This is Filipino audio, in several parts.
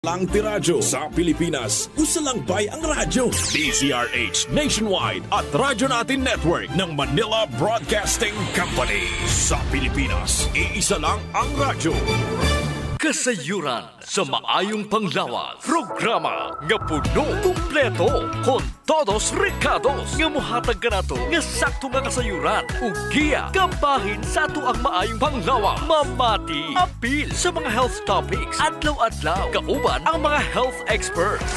Lang tiradyo sa Pilipinas, usa lang bay ang radyo. DZRH Nationwide at Radyo Natin Network ng Manila Broadcasting Company. Sa Pilipinas, iisa lang ang radyo. Kasayuran sa maayong panglawas. Programa nga puno, kumpleto, con todos recados. Nga muhatag ka na to, nga sakto nga kasayuran. Ugiya, kabahin sa ato ang maayong panglawas. Mamati, apil sa mga health topics. Adlaw-adlaw, kauban ang mga health experts.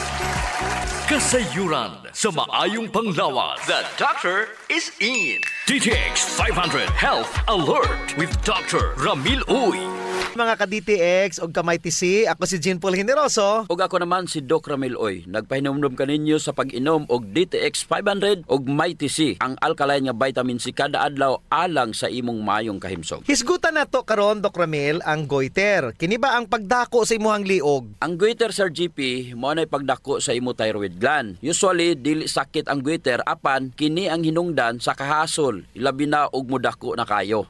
Kasayuran sa maayong panglawas. The doctor is in. DTX 500 Health Alert with Dr. Ramil Uy. Mga ka-DTX o kamay TC, ako si Jean Paul Generoso. Ug ako naman si Doc Ramil Oy. Nagpahinumdum kaninyo sa pag-inom og DTX 500 og MyTC, ang alkaline nga vitamin C kada adlaw alang sa imong mayong kahimsog. Hisgutan nato karon, Doc Ramil, ang goiter. Kini ba ang pagdako sa imuhang liog? Ang goiter, Sir GP, mao nay pagdako sa imo thyroid gland. Usually dili sakit ang goiter apan kini ang hinungdan sa kahasol, ilabi na og modako na kayo.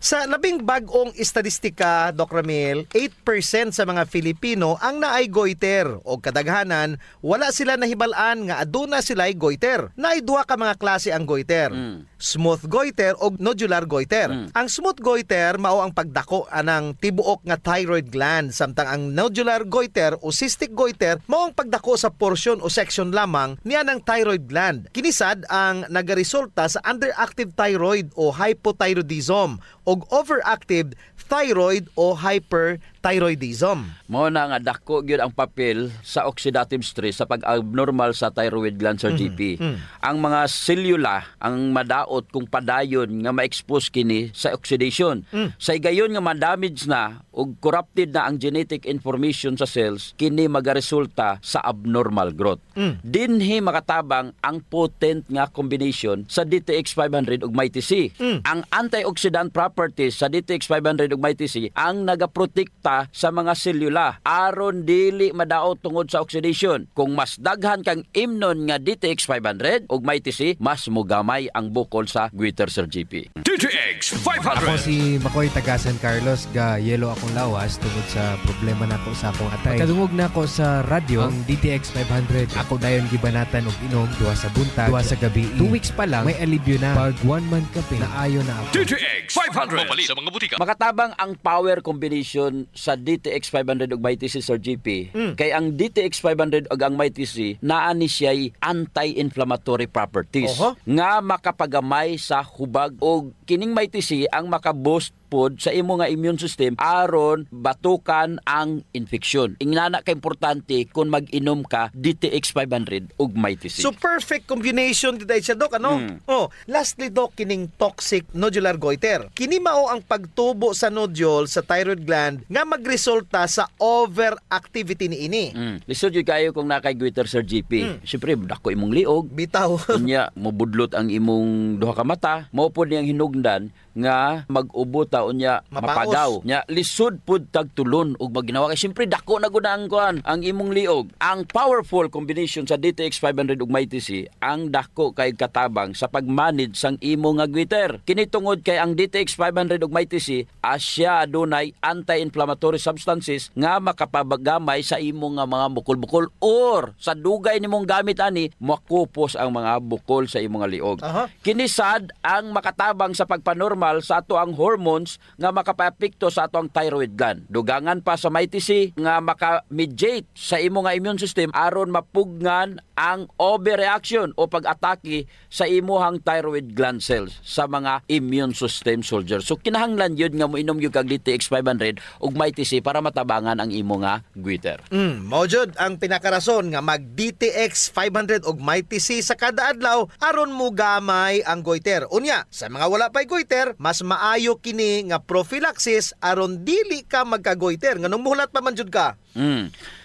Sa labing bag-ong estadistika, Doc Ramil, 8% sa mga Filipino ang naay goiter o kadaghanan wala sila nahibalaan nga aduna sila'y goiter. Naay duha ka mga klase ang goiter. Smooth goiter o nodular goiter. Ang smooth goiter mao ang pagdako anang tibuok nga thyroid gland, samtang ang nodular goiter o cystic goiter mao ang pagdako sa portion o section lamang niya ng thyroid gland. Kinisad ang nagaresulta sa underactive thyroid o hypothyroidism o overactive thyroid o hyperthyroidism. Mao na nga dako gyud ang papel sa oxidative stress sa pag-abnormal sa thyroid gland, Sir GP. Ang mga selula ang madaot kung padayon nga ma-expose kini sa oxidation. Sa gayon nga ma-damage na ug corrupted na ang genetic information sa cells, kini magaresulta sa abnormal growth. Dinhi makatabang ang potent nga combination sa DTX 500 ug MyTC. Ang antioxidant properties sa DTX 500 ug MyTC ang nagaprotekta sa mga selula aron dili madaot tungod sa oxidation. Kung mas daghan kang imnon nga DTX 500 ug MyTC, mas mogamay ang bukol sa goiter, Sir GP. DTX 500. Ako si Makoy taga San Carlos, ga yelo akong lawas tungod sa problema nako sa akong atay. Pagkadungog nako sa radyo ang DTX 500, ako dayon gibanatan og inom duha sa buntag, duha sa gabi. 2 weeks pa lang may alibyo na. Pag 1 month kape na ayo na ako. DTX 500. Mapalit sa mga butika. Makatabang ang power combination sa DTX 500 ug MyTC, Sir GP. Kay ang DTX 500 ug ang MyTC naa ni siya'y anti-inflammatory properties nga makapagamay sa hubag, og kining MyTC ang makaboost pod sa imo nga immune system aron batukan ang infeksyon. Ingana ka importante kung mag-inom ka DTX 500 ug MyTC. So perfect combination today siya, Doc, ano? Lastly, Doc, kining toxic nodular goiter. Kini mao ang pagtubo sa nodule sa thyroid gland nga magresulta sa overactivity niini. Lisod yun kayo kung nakay goiter, Sir GP. Siyempre, dako imong liog. Bitaw. Kunya, mubudlot ang imong duha ka mata. Mao pod niyang hinugdan nga mag-ubo taon niya mapagaw. Nya lisod pud tagtulon ug maginawa kay siyempre dako na gud ang kuan ang imong liog. Ang powerful combination sa DTX 500 ug MyTC ang dako kay katabang sa pagmanage sang imo nga goiter. Kini tungod kay ang DTX 500 ug MyTC asya adunay anti-inflammatory substances nga makapabagamay sa imo nga mga bukol-bukol or sa dugay nimong gamit ani makupos ang mga bukol sa imo nga liog. Kini sad ang makatabang sa pagpanormal sa ato ang hormones nga makapaapekto sa ato ang thyroid gland. Dugangan pa sa MyTC nga maka-mediate sa imo nga immune system aron mapugnan ang overreaction o pag-atake sa imuhang thyroid gland cells sa mga immune system soldiers. So kinahanglan yun nga moinom yung kag DTX 500 ug MyTC para matabangan ang imo nga goiter. Mao jud ang pinakarason nga mag DTX 500 ug MyTC sa kada adlaw aron mo gamay ang goiter. Unya, sa mga wala pay goiter, mas maayo kini nga prophylaxis aron dili ka magka-goiter nganong muhulat pa man jud ka.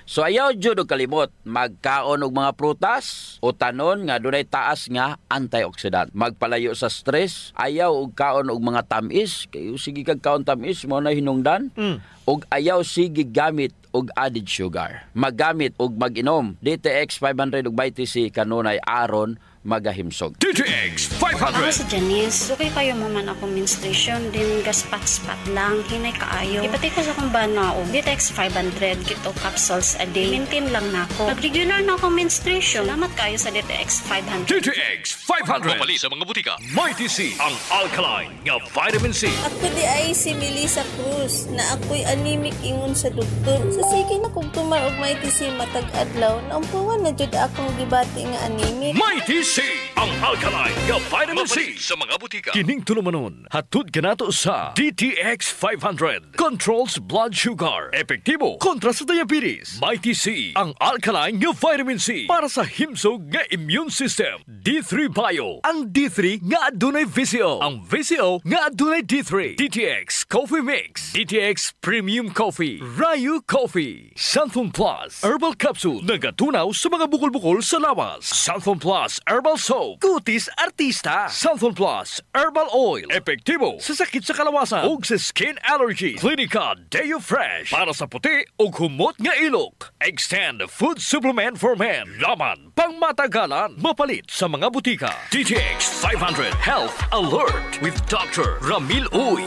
So ayaw jud og kalimot magkaon og mga prutas o tanon nga dunay taas nga antioxidant. Magpalayo sa stress, ayaw og kaon og mga tamis, kay sige kag kaon tamis mo na hinungdan. Og ayaw sige gamit og added sugar. Maggamit og mag-inom DTX 500 ug MyTC kanunay aron magahimsog. DTX Ako 500. si Janice. Okay kayo maman ako menstruation, din gaspat-spat lang, hinay kaayo. Ipatay ko sa akong banao. DTX 500, kito capsules a day. Maintain lang na ako. Pag-regular na ako menstruation, salamat kayo sa DTX 500. DTX 500. Mamali sa mga butika. Mighty C, ang alkaline nga vitamin C. Ako di ay si Melissa Cruz na ako'y anemic ingon sa doktor. Sa sige na kung tumar og may tisi matag adlaw, naumpuan na jud akong gibati nga anemic. Mighty C, ang alkaline nga vitamin C sa mga butika. Kining tulumanon, hatod ka nato sa DTX 500. Controls blood sugar. Epektibo kontra sa diabetes. Mighty C, ang alkaline nga vitamin C para sa himsog nga immune system. D3 Bio, ang D3 nga adunay VCO. Ang VCO nga adunay D3. DTX Coffee Mix. DTX Premium Coffee. Rayu Coffee. Santhon Plus Herbal Capsule. Nagatunaw sa mga bukol-bukol sa lawas. Santhon Plus Herbal Soap. Kutis Artista. Santhon Plus Herbal Oil. Epektibo sa sakit sa kalawasan ug sa skin allergy. Clinica Deo Fresh para sa puti ug humot nga ilok. Extend Food Supplement for Men. Laman pang matagalan. Mapalit sa mga butika. DTX 500 Health Alert with Dr. Ramil Uy.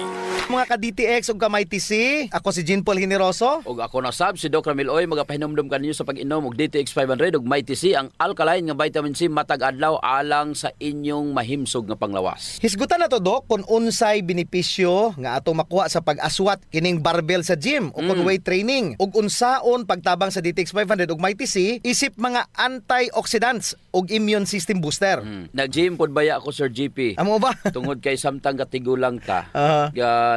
Mga ka-DTX ug ka-Mighty C, ako si Jean Paul Generoso. Og ako na sab si Doc Ramil Oy, magapahinumdum kaninyo sa pag-inom og DTX 500 ug Mighty C, ang alkaline nga vitamin C matag adlaw alang sa inyong mahimsog nga panglawas. Hisgutan na to, Dok, kung unsay benepisyo nga atong makuha sa pag-aswat kining barbell sa gym o kung weight training ug unsaon pagtabang sa DTX 500 ug Mighty C isip mga antioxidants ug immune system booster. Nag-gym pod baya ako Sir GP. Amo ba? Tungod kay samtang katigulang ta.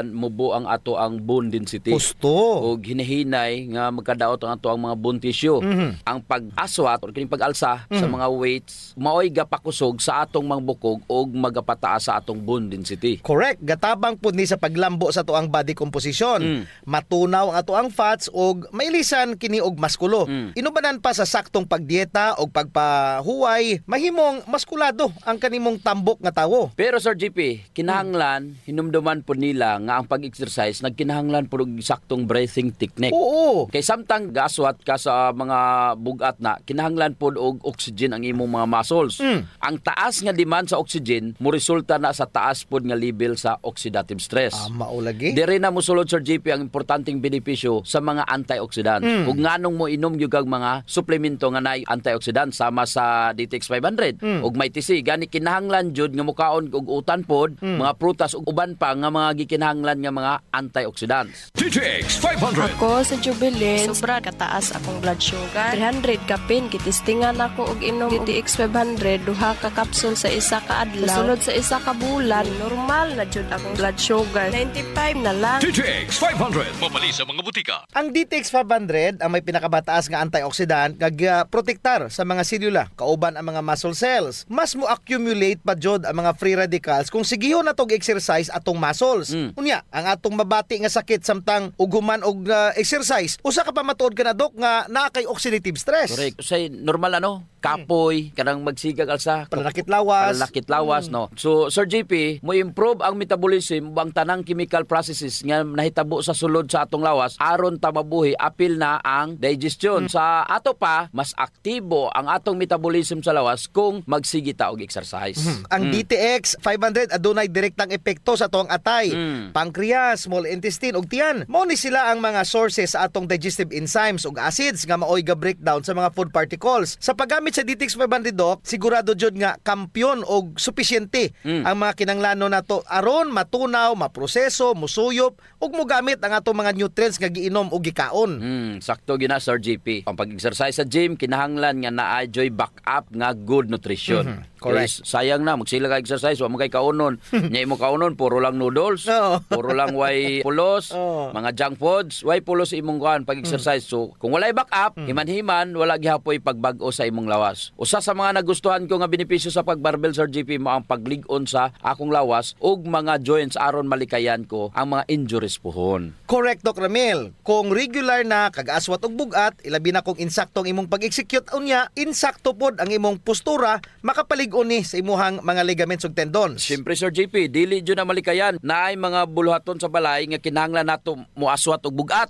Mubo ang ato ang bone density. Gusto. O hinahinay nga magkadaot ang ato ang mga bone tissue. Ang pag-aswat o kining pag-alsa sa mga weights maoy gapakusog sa atong mga bukog o magapataas sa atong bone density. Correct. Gatabang pud ni sa paglambo sa ato ang body composition. Matunaw ang ato ang fats ug mailisan kini og maskulo. Inubanan pa sa saktong pagdieta og pagpahuway, mahimong maskulado ang kanimong tambok nga tawo. Pero Sir GP, kinahanglan hinumduman po nila nga ang pag-exercise nagkinahanglan po og saktong breathing technique. Oo. Kay samtang gaswat ka sa mga bugat na, kinahanglan po og oxygen ang imong mga muscles. Ang taas nga demand sa oxygen mo resulta na sa taas po nga level sa oxidative stress. Mao lagi. Dire na mosulod Sir GP ang importanteng benepisyo sa mga antioxidant. Ug nganong mo inom gyud kag mga suplemento nga nay antioxidant sama sa DTX 500 ug Mighty C, gani kinahanglan jud nga mukaon og utan pod, mga prutas ug uban pa nga mga gikinahanglan nga mga antioxidants. DTX 500. Ako sa Jubilee, sobra kataas akong blood sugar. 300 kapin, kitistingan ako og inom DTX 500, duha ka kapsul sa isa ka adlaw. Sulod sa isa ka bulan, normal na jud akong blood sugar. 95 na lang. DTX 500. Mamali sa mga butika. Ang DTX 500 ang may pinakabataas nga antioxidant kag protektar sa mga selula kauban ang mga muscle cells. Mas mo accumulate pa jud ang mga free radicals kung sigihon na tog exercise atong muscles. Unya, ang atong mabati nga sakit samtang uguman og exercise, usa ka pa matuod ka na, Dok, nga naa kay oxidative stress. Correct. Say normal kapoy, kanang magsigag alsa, Pananakit lawas. no. So Sir JP, mo improve ang metabolism ang tanang chemical processes nga nahitabo sa sulod sa atong lawas aron ta mabuhi apil na ang digestion. Sa ato pa mas aktibo ang atong metabolism sa lawas kung magsige ta og exercise. Ang DTX 500 adunay direktang epekto sa atong atay, pancreas, small intestine ug tiyan. Mao ni sila ang mga sources sa atong digestive enzymes ug acids nga maoy ga breakdown sa mga food particles. Sa paggamit sa DTX 500, Doc, sigurado jud nga kampyon og supisyente ang mga kinanglanon nato aron matunaw, maproseso, musuyop ug mogamit ang atong mga nutrients nga giinom ug gikaon. Sakto gina Sir JP. Ang pag-exercise sa gym kinahanglan nga naa-joy backup nga good nutrition. Correct. Kaya sayang na magsila ka exercise wa mo kay kaunon. Nya imo kaunon puro lang noodles, puro lang way pulos, mga junk foods, way pulos imong kuan pag-exercise. So kung walay backup, himan-himan wala gihapoy pagbag-o sa imong lawas. Usa sa mga nagustuhan ko nga benepisyo sa pagbarbell Sir JP mo ang paglig-on sa akong lawas ug mga joints aron malikayan ko ang mga injuries pohon. Correct, Doc Ramil. Kung regular na kag-aswat og bugat, ilabi na kung insaktong imong pag-execute unya, insakto pod ang imong postura, makapalig bag-o ni sa imuhang mga ligaments ug tendons. Siyempre Sir JP, dili jud na malikayan na ay mga buluhaton sa balay nga kinahanglan nato moaswat og bugat.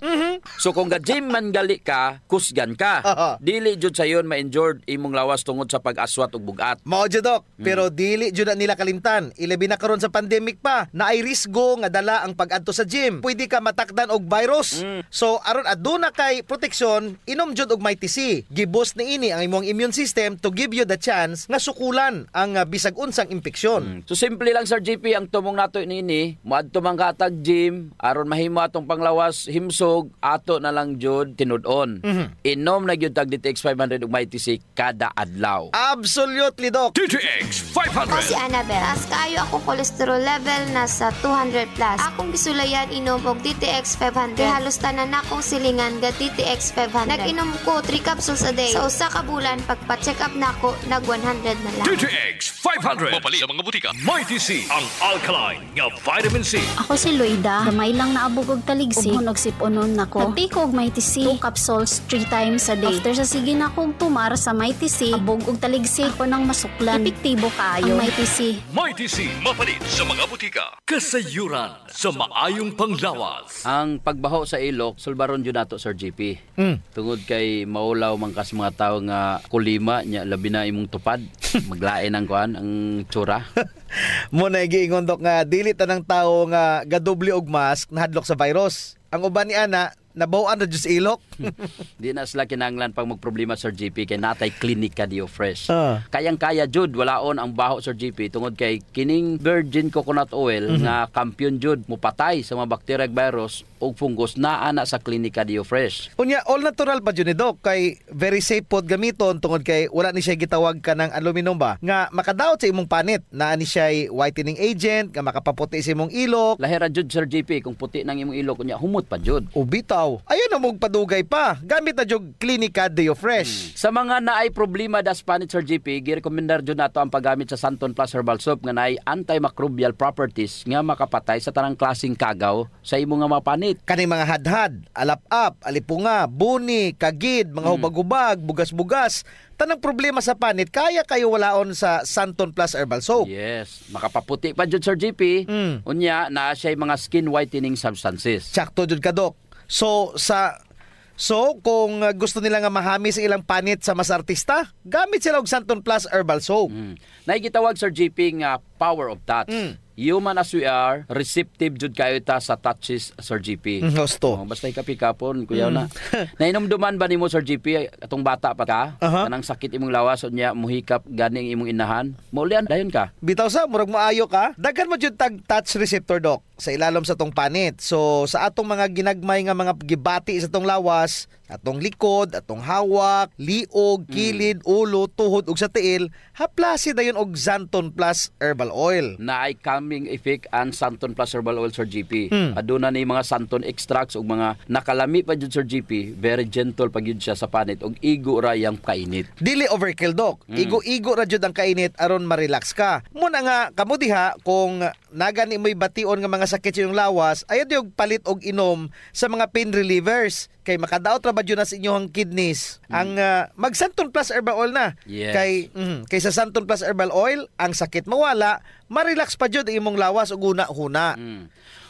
So kung ga-gym man gali ka, kusgan ka. Dili jud sayon ma-injured imong lawas tungod sa pag-aswat og bugat. Mao jud Dok, pero dili jud na nila kalimtan. Ilabi na karon sa pandemic pa, na ay risgo nga dala ang pag-adto sa gym. Pwede ka matakdan og virus. So aron aduna kay proteksyon, inom jud og MyTC. Giboost ni ini ang imong immune system to give you the chance nga sukulan ang bisag unsang impeksyon. So simple lang Sir JP ang tumong nato niini, moadto man ka tag gym aron mahimo atong panglawas himsog, ato na lang jud tinud-on. Inom na gyud tag DTX 500 ug MyTC kada adlaw. Absolutely Dok. DTX Ako si 500. Annabelle. As kaayo ako cholesterol level nasa 200 plus. Akong gisulayan inom og DTX 500. Halos tanan akong silingan ga DTX 500. Nag-inom ko 3 capsules a day. Sa usa ka bulan pagpa-check up nako nag 100 na lang. DTX 500. Mapali sa mga butika. MyTC, ang alkaline nga vitamin C. Ako si Loida. Gamay lang naabog og taligsi. Ug hunog siponon nako. Nagtake og MyTC 2 capsules 3 times a day. After sa sige na akong tumar sa MyTC, abog og taligsi ako nang masuklan. Epektibo kaayo ang MyTC. MyTC, mapalit sa mga butika. Kasayuran sa maayong panglawas. Ang pagbaho sa ilok, sulbaron jud nato Sir JP. Tungod kay maulaw man kas mga tawo nga kulima nya labi na imong tupad. Maglain ang kuan ang tsura. Mo na giingon Dok nga dili tanang tawo nga gadoble og mask nahadlok sa virus. Ang uban ni ana nabawan na jud sa ilok. Di na sila kinahanglan pag magproblema Sir JP kay natay klinika Dio Fresh. Kayang-kaya jud walaon ang baho Sir JP tungod kay kining virgin coconut oil nga kampiyon jud mupatay sa mga bakterya ug virus ug fungus naa na sa klinika Dio Fresh. Unya all natural pa jud ni Dok kay very safe pod gamiton tungod kay wala ni siya gitawag ka ng aluminum ba nga makadaot sa imong panit. Naa ni siya whitening agent nga makapaputi sa imong ilok. Lahira jud Sir JP kung puti nang imong ilok unya humot pa jud. Ubitaw. Ayun na mong padugay pa. Gamit na jog Klinika Dio Fresh. Sa mga naay problema das panit Sir JP, girekomendar jud nato ang paggamit sa Santon Plus Herbal Soap nga naay antimicrobial properties nga makapatay sa tanang klaseng kagaw sa imong nga mga panit. Kaning mga hadhad, alap-ap, alipunga, buni, kagid, mga hubag-hubag, bugas-bugas. Tanang problema sa panit, kaya kayo walaon sa Santon Plus Herbal Soap. Yes, makapaputi pa jud Sir JP. Unya na siya mga skin whitening substances. Sakto jud ka Dok. So kung gusto nila nga mahami sa ilang panit sa mas artista, gamit sila og Santon Plus Herbal Soap. Naigitawag Sir JP nga power of touch. Human as we are, receptive jud kayo ta sa touches Sir JP. Gusto. Basta ikapikapon, kuyaw na. Nainomduman ba nimo Sir JP atong bata pa ka? Kanang sakit imong lawas unya muhikap ganing imong inahan. Maulian dayon ka. Bitaw sa murag maayo ka. Daghan mo jud tag touch receptor Dok sa ilalom sa tong panit. So sa atong mga ginagmay nga mga gibati sa tong lawas, atong likod, atong hawak, liog, kilid, ulo, tuhod ug sa tiil, haplasi dayon og Santon Plus Herbal Oil. Naay calming effect ang Santon Plus Herbal Oil Sir JP. Aduna ni mga Santon extracts ug mga nakalami pa jud Sir JP, very gentle pa gyud siya sa panit ug igo ra yang kainit. Dili overkill Dok. Igo-igo ra jud ang kainit aron ma-relax ka. Muna nga kamo diha kung nagani mo'y bation nga mga sakit sa iyong lawas, ayod yung palit og inom sa mga pain relievers. Kay makadaot ra ba jud na sa inyong kidneys ang mag Santon Plus Herbal Oil na. Yes. Kay sa Santon Plus Herbal Oil ang sakit mawala, ma-relax pa jud imong lawas ug una-huna.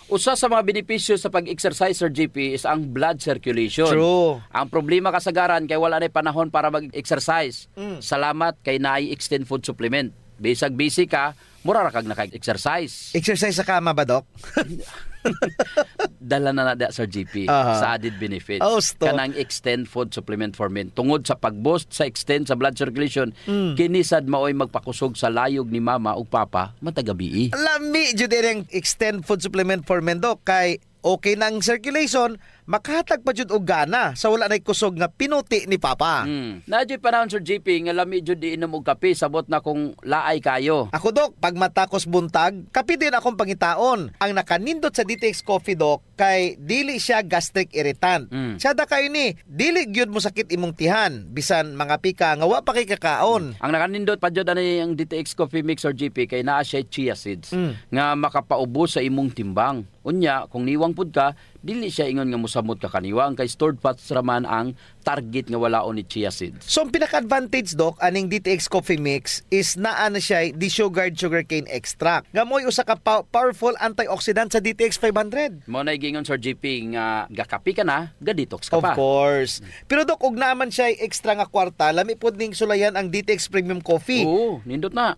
Usa sa mga benepisyo sa pag-exercise Sir JP is ang blood circulation. True. Ang problema kasagaran kay wala na panahon para mag-exercise. Salamat kay naay extend food supplement. Bisag busy ka, mura ra kag naka-exercise. Exercise sa kama ba Dok? Dala na Sir JP sa added benefits. Kanang extend food supplement for men. Tungod sa pag-boost sa extend sa blood circulation, kinisad maoy magpakusog sa layog ni mama ug papa matagabi. Lami jud ang extend food supplement for men Dok kay okay nang circulation, makahatag pa jud og gana sa wala nay kusog nga pinuti ni papa. Nadyo panahon Sir JP nga lami jud iinom og kape sabot na kung laay kayo. Ako Dok, pag matakos buntag, kape din akong pangitaon. Ang nakanindot sa DTX Coffee Dok kay dili siya gastric irritant. Siya da kayo ni, dili gyud mo sakit imong tihan bisan mga pika nga wa pa kay kakaon. Ang nakanindot pa jud ani ang DTX Coffee Mix Sir JP kay naa siya chia seeds nga makapaubos sa imong timbang. Unya, kung niwang pud ka, dili siya ingon nga mosamot ka kaniwang kay stored fats raman ang target nga walaon ni chia seeds. So, ang pinaka-advantage, Doc, aning DTX Coffee Mix is naa na siya desugared sugarcane extract. Nga mo'y usa ka powerful antioxidant sa DTX 500. Mo na gingon Sir JP nga gakapi ka na, ga-detox ka Of pa. course. Pero Doc, ug naman siya extra nga kwarta, lami pod ning sulayan ang DTX Premium Coffee. Oo, nindot na.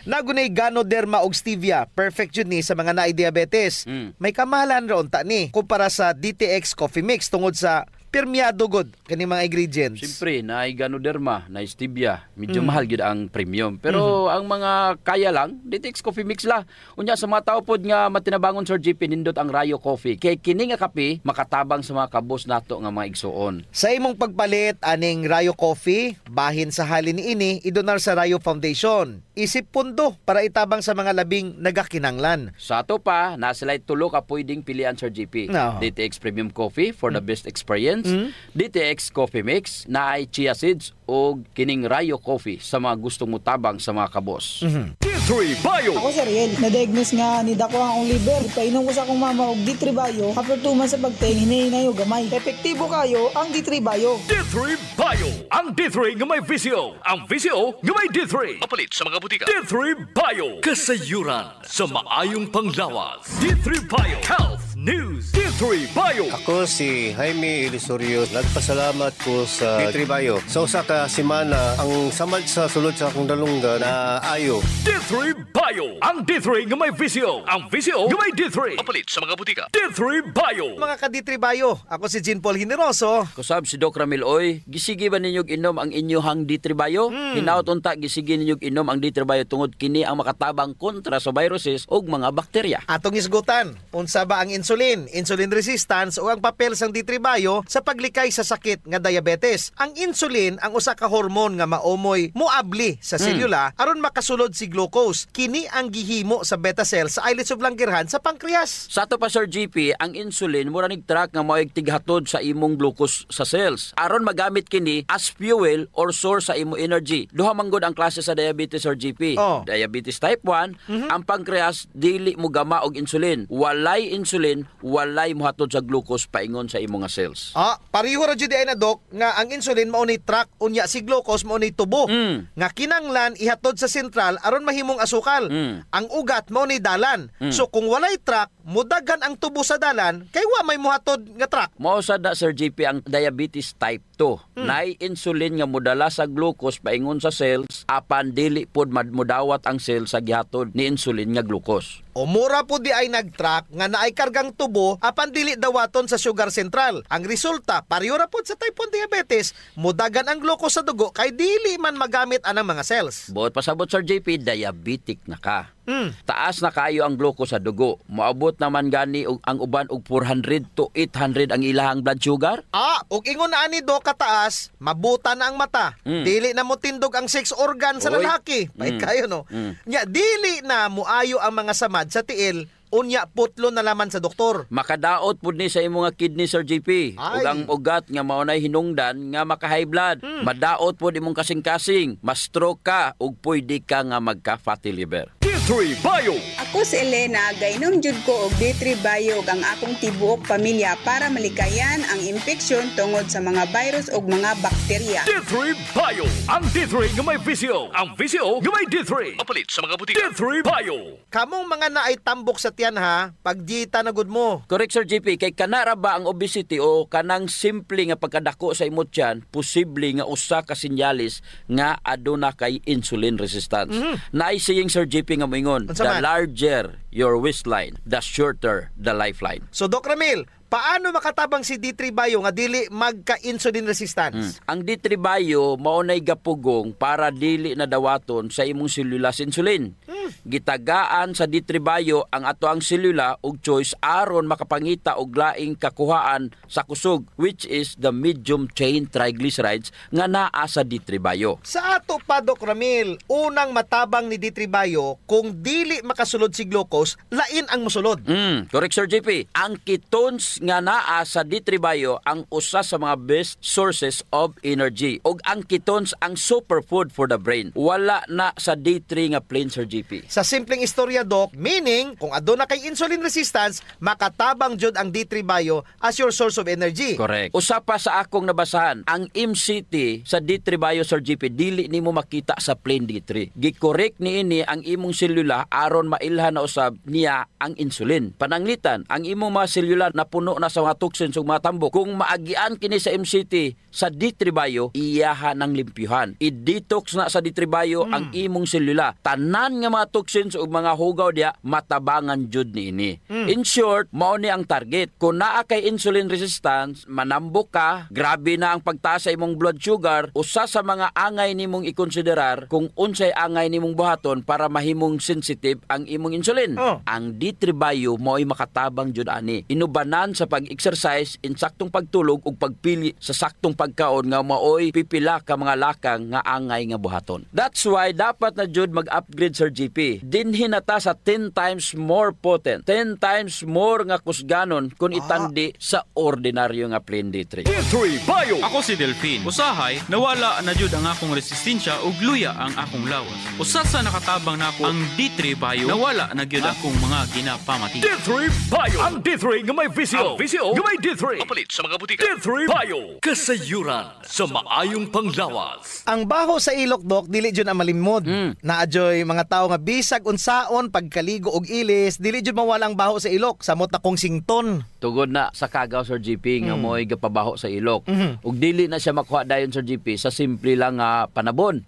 Nagunay Ganoderma og stevia, perfect yun ni sa mga naay diabetes. May kamahalan ron ta ni kumpara sa DTX Coffee Mix tungod sa permeado god kani mga ingredients. Siyempre, na Ganoderma, na stevia, medyo mahal gid ang premium. Pero ang mga kaya lang, DTX Coffee Mix la. Unya sa mga tao pod nga matinabangon Sir JP nindot ang Rayo Coffee. Kay kini nga kape makatabang sa mga kabos nato nga mga igsuon. Sa imong pagpalit aning Rayo Coffee, bahin sa halin niini idonar sa Rayo Foundation. Isip pundo para itabang sa mga labing nagakinanglan. Sa ato pa, na sila tulo ka pwedeng pilian Sir JP. No. DTX Premium Coffee for the best experience. DTX Coffee Mix na ay chia seeds o kining Rayo Coffee sa mga gustong mutabang sa mga kabos. D3 Bio. Ako si Ariel, na-diagnose nga ni dako ang liver. Ipainom ko sa akong mama og D3 Bio. After 2 months sa pagtayin, hinayo gamay. Epektibo kayo ang D3 Bio. D3 Bio. Ang D3 nga may visyo. Ang visyo nga may D3. Mapalit sa mga butika. D3 Bio. Kasayuran sa maayong panglawas. D3 Bio. Health News. D3 Bio. Ako si Jaime Elisorio. Nagpasalamat ko sa D3 Bio. Sa usa ka semana, ang samad sa sulod sa akong dalungga na ayo. D3 Bio. Ang D3 nga may visyo. Ang visyo nga may D3. Mapalit sa mga butika. D3 Bio. Mga ka D3 Bio, ako si Jean Paul Hineroso. Kusab si Doc Ramil, oy, gisigi ba ninyog inom ang inyohang D3 Bio? Hinaut unta, gisigi ninyog inom ang D3 Bio tungod kini ang makatabang kontra sa viruses o mga bakterya. Atong isgutan, unsa ba ang insulin, insulin resistance o ang papel sang D3 Bio sa paglikay sa sakit nga diabetes. Ang insulin ang usa ka hormone nga maomoy moabli sa selula aron makasulod si glucose. Kini ang gihimo sa beta cells sa islets of Langerhans sa pancreas. Sa ato pa Sir GP, ang insulin mura nig-track nga mo'y tighatod sa imong glucose sa cells aron magamit kini as fuel or source sa imong energy. Duha man gud ang klase sa diabetes Sir GP. Diabetes type 1, ang pancreas dili mo gama og insulin. Walay insulin, walay mohatod sa glucose paingon sa imong nga cells. Pareho ra jud ay na Doc nga ang insulin mao ni track unya si glucose mao ni tubo. Nga kinanglan ihatod sa sentral aron mahimong asukal. Ang ugat mao ni dalan. So kung walay track, mudagan ang tubo sa dalan kay wa may mohatod nga track. Mao sad na Sir GP ang diabetes type 2. Nay insulin nga modala sa glucose paingon sa cells apan dili pod modawat ang cell sa gihatod ni insulin nga glucose. O mura po di ay nag-track nga naay kargang tubo apan dili dawaton sa sugar central. Ang resulta, pareho ra pod sa type 1 diabetes, mudagan ang glucose sa dugo kay dili man magamit anang mga cells. Buot pasabot Sir JP, diabetic na ka. Taas na kayo ang glucose sa dugo. Moabot naman gani ang uban og 400 to 800 ang ilahang blood sugar. Ug ingon na ani do kataas, mabuta na ang mata. Dili na mo tindog ang sex organ sa lalaki. Pait kayo no. Nya dili na muayo ang mga samad sa tiil. Unya putlo na laman sa doktor. Makadaot pud ni sa imong nga kidney Sir JP. Ug ang ugat nga maunay hinungdan nga maka-high blood. Madaot pud imong kasing-kasing, ma-stroke ka ug pwede ka nga magka-fatty liver. D3 Bio. Ako si Elena, gainom jud ko og D3 Bio ang akong tibuok pamilya para malikayan ang infeksyon tungod sa mga virus ug mga bakterya. D3 Bio. Ang D3 nga may visyo. Ang visyo nga may D3. Mapalit sa mga butika. D3 Bio. Kamong mga naay tambok sa tiyan ha, pagjita na gud mo. Correct Sir JP, kay kanara ba ang obesity o kanang simple nga pagkadako sa imong tiyan, posible nga usa ka sinyalis nga aduna kay insulin resistance. Naay saying Sir JP nga moingon, the larger your waistline, the shorter the lifeline. So Doc Ramil, paano makatabang si D3 Bio nga dili magka-insulin resistance? Ang D3 Bio maunay gapugong para dili na dawaton sa imong selula insulin. Gitagaan sa D3 Bio ang ato ang selula ug choice aron makapangita og laing kakuhaan sa kusog, which is the medium chain triglycerides nga naa sa D3 Bio. Sa ato pa Doc Ramil, unang matabang ni D3 Bio kung dili makasulod si glucose, lain ang mosulod. Correct Sir JP. Ang ketones nga naa sa D3 Bio ang usa sa mga best sources of energy. Og ang ketones ang superfood for the brain. Wala na sa D3 nga plain Sir JP. GP. Sa simpleng istorya, Doc, meaning kung aduna kay insulin resistance, makatabang jud ang D3 Bio as your source of energy. Correct. Usa pa sa akong nabasahan, ang MCT sa D3 Bio, Sir GP, dili nimo makita sa plain D3. Gi-correct niini ang imong selula aron mailhan na usab niya ang insulin. Pananglitan, ang imong mga selula na puno na sa mga toxins ug mga tambok. Kung maagian kini sa MCT sa D3 Bio, iyaha ng limpyuhan. I-detox na sa D3 Bio ang imong selula. Tanan nga mga toxins ug mga hugaw diya matabangan jud niini. In short, mao ni ang target. Kung naa kay insulin resistance, manambok ka, grabe na ang pagtaas sa imong blood sugar, usa sa mga angay nimong ikonsiderar kung unsay angay nimong buhaton para mahimong sensitive ang imong insulin. Ang D3 Bio mo'y makatabang jud ani. Inubanan sa pag-exercise, insaktong pagtulog ug pagpili sa saktong pagkaon nga maoy pipila ka mga lakang nga angay nga buhaton. That's why dapat na jud mag-upgrade, Sir GP. Dinhi nata sa 10 times more potent, 10 times more nga kusganon kung itandi sa ordinaryo nga plain D3. D3 Bio. Ako si Delphine. Usahay, nawala na jud ang akong resistensya ug luya ang akong lawas. Usa sa nakatabang nako ang D3 Bio, nawala na gyud akong mga ginapamati. D3 Bio. Ang D3 nga may VCO. Ang VCO nga may D3. Papalit sa mga butika. D3 Bio. Kasayuran sa maayong panglawas. Ang baho sa ilok, Doc, dili jud ang malimod. Naadyoy mga tao nga bisag unsaon pagkaligo og ilis, dili jud mawala ang baho sa ilok, samot na kong sington. Tugod na sa kagaw, Sir GP, nga mo'y gapabaho sa ilok. Ug dili na siya makuha dayon, Sir GP, sa simple lang nga panabon.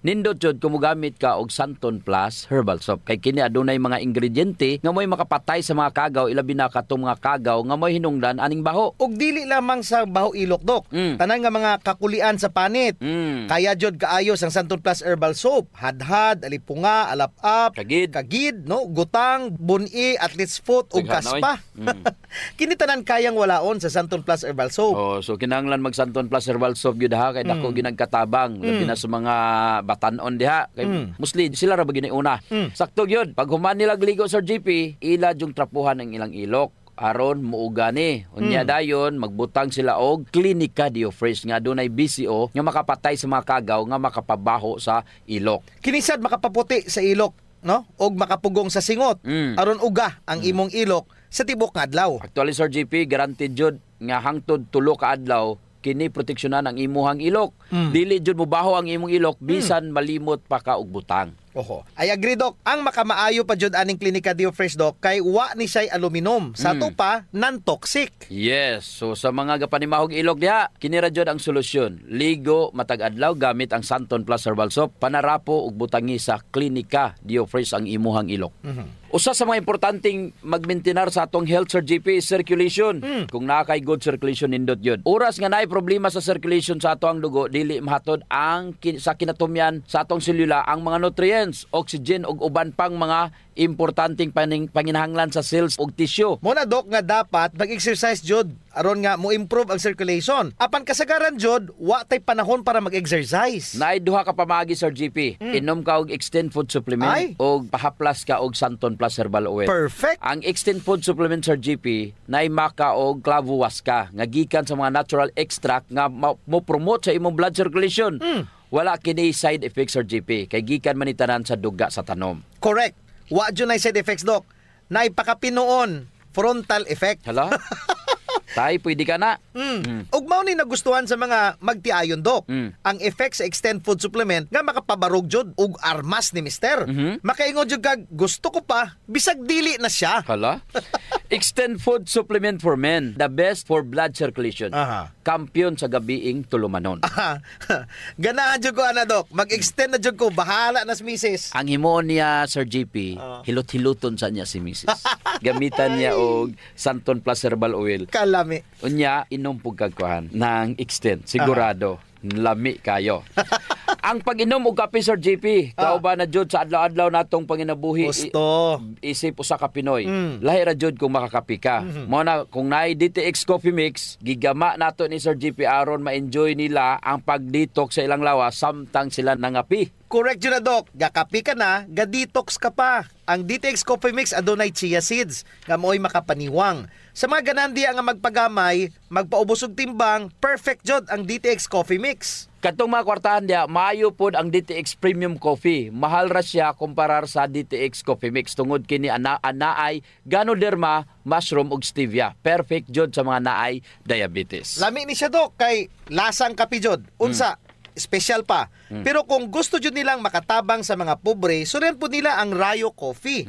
Nindot jud kung mogamit ka og Santon Plus Herbal Soap. Kay kini adunay mga ingrediente nga mo'y makapatay sa mga kagaw, ilabi na katong mga kagaw nga mo'y hinungdan aning baho. Ug dili lamang sa baho ilok, Doc. Tanan nga mga kakulian sa panit. Kaya jud kaayos ang Santon Plus Herbal Soap. Hadhad, alipunga, alap-ap, kagid, no, gutang, buni, athlete's foot ug kaspa. Kini tanan kayang walaon sa Santon Plus Herbal Soap. Oh, so kinahanglan mag Santon Plus Herbal Soap gyud ha kay dako ginagkatabang labi na sa mga batanon diha kay mostly sila ra ba giniuna. Sakto gyud pag human nila ligo, Sir GP, ila jung trapuhan ang ilang ilok aron muuga ni. Unya dayon magbutang sila og Clinica Diofresh nga dunay BCO nga makapatay sa mga kagaw nga makapabaho sa ilok. Kinisad makapaputi sa ilok, no? Og makapugong sa singot aron uga ang imong ilok sa tibok nga adlaw. Actually, Sir GP, guaranteed jud nga hangtod 3 ka adlaw kini proteksyonan ang imuhang ilok. Dili jud mobaho ang imong ilok bisan malimot pa ka og butang. Oho. I agree, Doc. Ang makamaayo pa jud aning Clinica Diofresh, Doc, kay wa ni say aluminum. Sa to pa non-toxic. Yes. So sa mga gapanimahog ilok diha, kini ra jud ang solusyon. Ligo matag adlaw gamit ang Santon Plus Herbal Soap, panarapo ug butangi sa Clinica Diofresh ang imuhang ilok. Usa sa mga importanteng magmaintenar sa atong health, Sir GP, is circulation. Kung naa kay good circulation nindot yun. Oras nga naay problema sa circulation sa atong dugo, dili mahatod ang sa kinatumyan sa atong selula ang mga nutrients, oxygen ug uban pang mga importanteng panginahanglan sa cells ug tissue. Muna, Doc, nga dapat mag-exercise jud aron nga mo improve ang circulation. Apan kasagaran jud, wa tay panahon para mag-exercise. Naay duha ka pamaagi, Sir GP. Inom ka og Extend Food Supplement og pahaplas ka og Santon Plus Herbal Oil. Perfect. Ang Extend Food Supplement, Sir GP, naay maka og clavo waska nga gikan sa mga natural extract nga mo promote sa imong blood circulation. Wala kini side effects, Sir GP, kay gikan man itanan sa duga sa tanom. Correct. Wa jud nay side effects, Doc. Naay pakapinoon frontal effect. Hala? Tay, pwede ka na. Ug mao ni nagustuhan sa mga magtiayon, Doc. Ang effect sa Extend Food Supplement nga makapabarog jud ug armas ni Mister. Makaingon jud kag gusto ko pa bisag dili na siya. Hala? Extend Food Supplement for Men, the best for blood circulation. Kampiyon sa gabiing tulumanon. Ganahan jud ko ana, Doc. Mag-extend na jud ko, bahala na si Mrs. Ang himo niya, Sir GP, hilot-hiluton sa niya si Mrs. Gamitan niya og Santon Plus Herbal Oil. Kalami. Unya inom pug kagkuhan ng Extend, sigurado lami kayo. Ang pag-inom og kape, Sir GP, kauban na jud sa adlaw-adlaw natong panginabuhi. Gusto. Isip usa ka Pinoy. Lahi ra jud kung makakape ka. Mao na kung naay DTX Coffee Mix, gigama nato ni Sir GP aron ma-enjoy nila ang pag-detox sa ilang lawas samtang sila nangapi. Correct yun na, Doc. Gakapi ka na, ga-detox ka pa. Ang DTX Coffee Mix adunay chia seeds nga mo'y makapaniwang. Sa mga ganandi nga magpagamay, magpaubos og timbang, perfect jod ang DTX Coffee Mix. Katong mga kwartahan dia, maayo pod ang DTX Premium Coffee. Mahal ra siya kumparar sa DTX Coffee Mix. Tungod kini anaay Ganoderma, mushroom ug stevia. Perfect jod sa mga naay diabetes. Lami ni siya, Doc, kay lasang kapi jod. Unsa? Special pa. Pero kung gusto jud nilang makatabang sa mga pobre, suren po nila ang Rayo Coffee.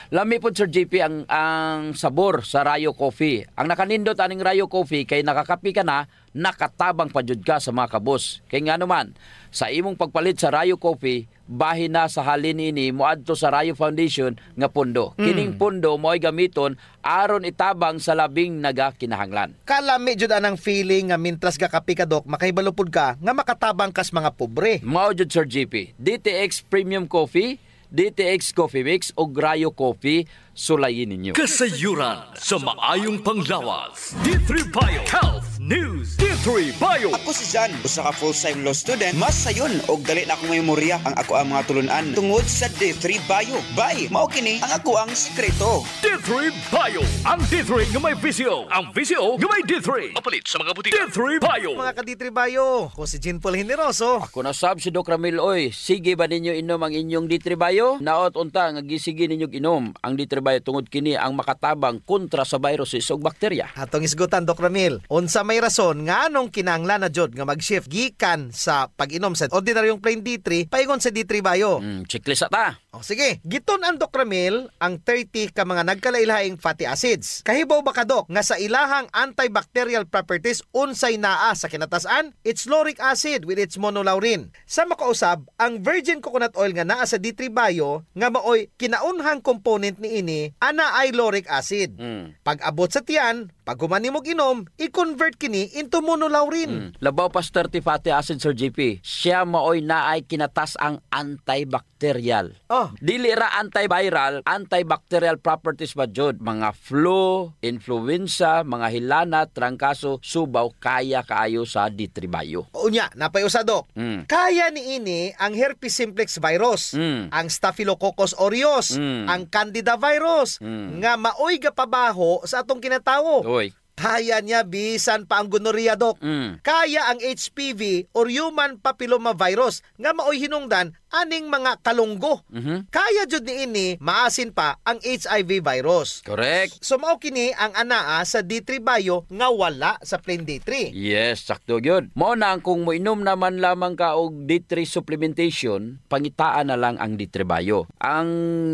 Lami po, Sir JP, ang sabor sa Rayo Coffee. Ang nakanindot aning Rayo Coffee kay nakakapi ka na, nakatabang pa jud ka sa mga kabos. Kay nga naman, sa imong pagpalit sa Rayo Coffee, bahin na sa halin ini moadto sa Rayo Foundation nga pundo. Kining pundo mo'y gamiton aron itabang sa labing nagakinahanglan. Kalami jud anang feeling nga mintras gakapi ka, Doc, makahibalupod ka nga makatabang kas mga pobre. Mao jud, Sir JP. DTX Premium Coffee, DTX Coffee Mix o Rayo Coffee, sulayin ninyo. Kasayuran sa maayong panglawas. D3 Bio Health News. D3 Bio. Ako si Jan, usa ka full-time law student. Mas sayon og dali na akong memorya ang ako ang mga tulunan tungod sa D3 Bio. Bye, mao kini ang ako ang sekreto. D3 Bio. Ang D3 nga may visyo. Ang visyo nga may D3. Mapalit sa mga butika. D3 Bio. Mga ka-D3 Bio, ko si Jean Paul Generoso. Ako na sab si Doc Ramil, oy. Sige ba ninyo inom ang inyong D3 Bio? Naot unta nga gisige ninyo inom ang D3 Bio tungod kini ang makatabang kontra sa viruses ug bakterya. Atong isgutan, Doc Ramil. Unsa may rason nga anong kinahanglan na jud nga mag-shift gikan sa pag-inom sa ordinaryong plain D3 paingon sa D3 Bio? Checklist ta. O sige, giton ang Doc Ramil ang 30 ka mga nagkalailhaing fatty acids. Kahibaw ba ka, Doc, nga sa ilahang antibacterial properties unsay naa sa kinatasan? It's lauric acid with its monolaurin. Sa makausab, ang virgin coconut oil nga naa sa D3 Bio nga maoy kinaunhang component ni ini ana ay lauric acid. Pag abot sa tiyan, pag humani mo ginom, i-convert kini into monolaurin. Labaw pa 30 fatty acid, Sir JP. Siya maoy naay kinatas ang antibacterial. Dili ra antiviral, antibacterial properties ba jud? Mga flu, influenza, mga hilana, trangkaso, subaw, kaya kaayo sa D3 Bio. Unya, napayusa, Doc. Kaya ni ini ang herpes simplex virus, ang staphylococcus aureus, ang candida virus, nga maoy gapabaho sa atong kinatawo. Kaya niya bisan pa ang gonorrhea, Doc. Kaya ang HPV or human papilloma virus nga maoy hinungdan aning mga kalunggo. Kaya jud ni ini maasin pa ang HIV virus. Correct. So mao kini ang anaa sa D3 Bio nga wala sa plain D3. Yes, sakto gyud. Mao na ang kung moinom naman lamang ka og D3 supplementation, pangitaan na lang ang D3 Bio. Ang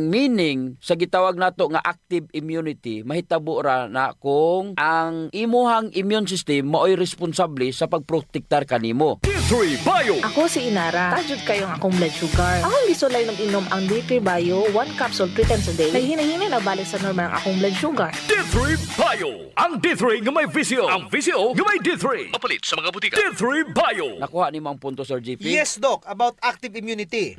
meaning sa gitawag nato nga active immunity, mahitabo ra na kung ang imuhang immune system maoy responsable sa pagprotektar kanimo. D3 Bio. Ako si Inara. Tajud kayong akong blood sugar. Akong gisulay nung inom ang D3 Bio 1 capsule 3 times a day. Kay hinahinay na balik sa normal ang akong blood sugar. D3 Bio. Ang D3 nga may visyo. Ang visyo nga may D3. Mapalit sa mga butika. D3 Bio. Nakuha ni mang punto, Sir JP? Yes, Doc. About active immunity.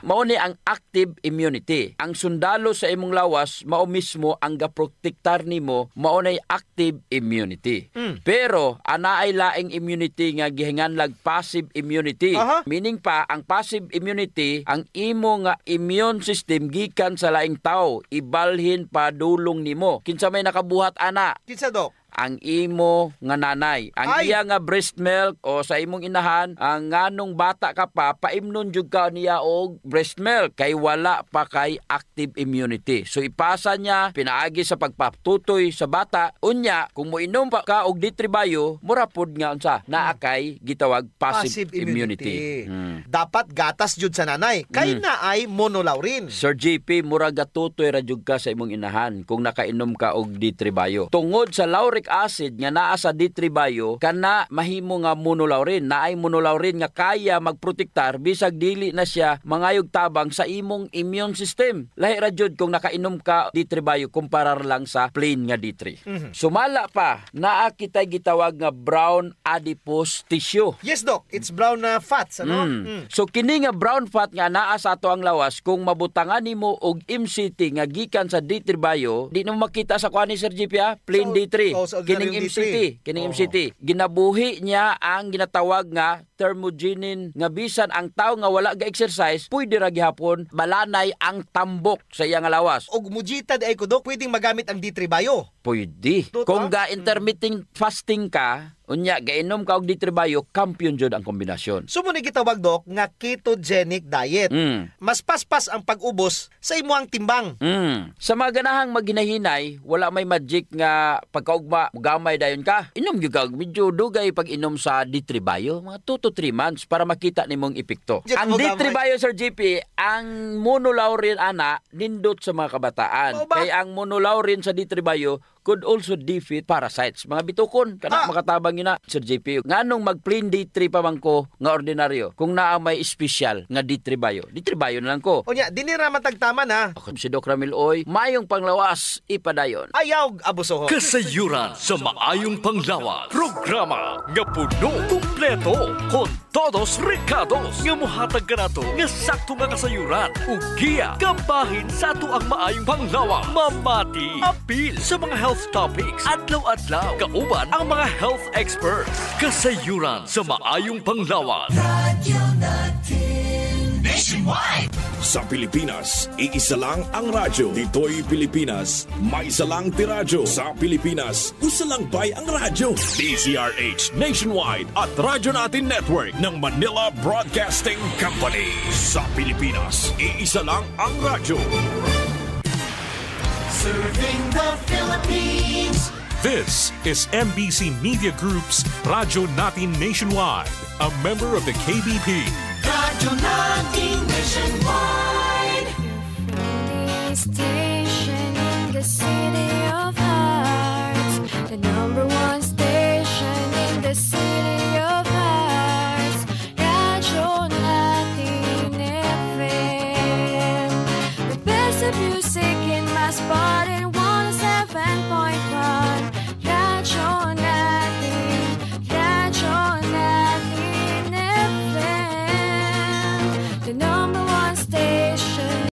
Mao ni ang active immunity. Ang sundalo sa imong lawas, mao mismo ang gaprotektar nimo, mao nay active immunity. Pero ana ay laing immunity nga gihinganlag passive immunity. Meaning pa ang passive immunity, ang imo nga immune system gikan sa laing tao, ibalhin pa dulong nimo. Kinsa may nakabuhat ana? Kinsa, Doc? Ang imo nga nanay, ang iya nga breast milk o sa imong inahan, ang nganong bata ka pa, paimnon jud ka niya og breast milk kay wala pa kay active immunity. So ipasa niya pinaagi sa pagpatutoy sa bata. Unya, kung moinom pa ka og D3 Bio, mura pod nga unsa naa kay gitawag passive immunity. Dapat gatas jud sa nanay kay naay monolaurin. Sir JP, mura gatutoy ra jud ka sa imong inahan kung nakainom ka og D3 Bio. Tungod sa lauric acid nga naa sa D3 Bio, kana mahimo nga monolaurin. Naay monolaurin nga kaya magprotektar bisag dili na siya mangayog tabang sa imong immune system. Lahi ra jud kung nakainom ka D3 Bio kumparar lang sa plain nga D3. Sumala pa, naa kitay gitawag nga brown adipose tissue. Yes, Doc. It's brown fats, ano? So kini nga brown fat nga naa sa ato ang lawas, kung mabutangan nimo og MCT nga gikan sa D3 Bio, di mo makita sa kuan ni Sir JP, plain D3. ordinaryong D3. Kining MCT. Ginabuhi niya ang ginatawag nga thermogenin nga bisan ang tao nga wala ga-exercise, pwede ra gihapon malanay ang tambok sa iyang lawas. Og mujita ay ko, Dok, pwedeng magamit ang D3 Bio. Pwede. Kung ga-intermittent fasting ka, unya gainom ka og D3 Bio, kampiyon jud ang kombinasyon. So muna gitawag, Dok, nga ketogenic diet. Mas paspas ang pag-ubos sa imuang timbang. Sa mga ganahang maghinahinay, wala may magic nga pagkaugma gamay dayon ka. Inom gyud ka medyo dugay pag inom sa D3 Bio, mga 2 to 3 months para makita nimong epekto. Ang D3 Bio, Sir JP, ang monolaurin ana nindot sa mga kabataan. Kaya ang monolaurin sa D3 Bio could also defeat parasites. Mga bitukon, kana makatabang yun na, Sir JP. Nganong mag-plain D3 pa man ko nga ordinaryo kung naa may special nga D3 Bio. D3 Bio na lang ko. O nya, dinira matagtaman ha. Ako si Doc Ramil Oy, mayong panglawas, ipadayon. Ayaw, abusoho. Kasayuran sa maayong panglawas. Programa nga puno, kumpleto, kon todos recados nga muhatag kanato nga sakto nga kasayuran. Ugiya, kabahin sa ato ang maayong panglawas. Mamati, apil sa mga health topics. Adlaw-adlaw, kauban ang mga health experts. Kasayuran sa maayong panglawas. Radyo natin nationwide. Sa Pilipinas, iisa lang ang radyo. Dito'y Pilipinas, may isa lang tiradyo. Sa Pilipinas, usa lang bay ang radyo. DZRH Nationwide at Radyo Natin Network ng Manila Broadcasting Company. Sa Pilipinas, iisa lang ang radyo. Serving the Philippines. This is MBC Media Group's Radyo Natin Nationwide, a member of the KBP. Radyo Natin Nationwide. The station in the city of hearts, the number one station in the city of hearts. Radyo Natin FM, the best of music in my spot and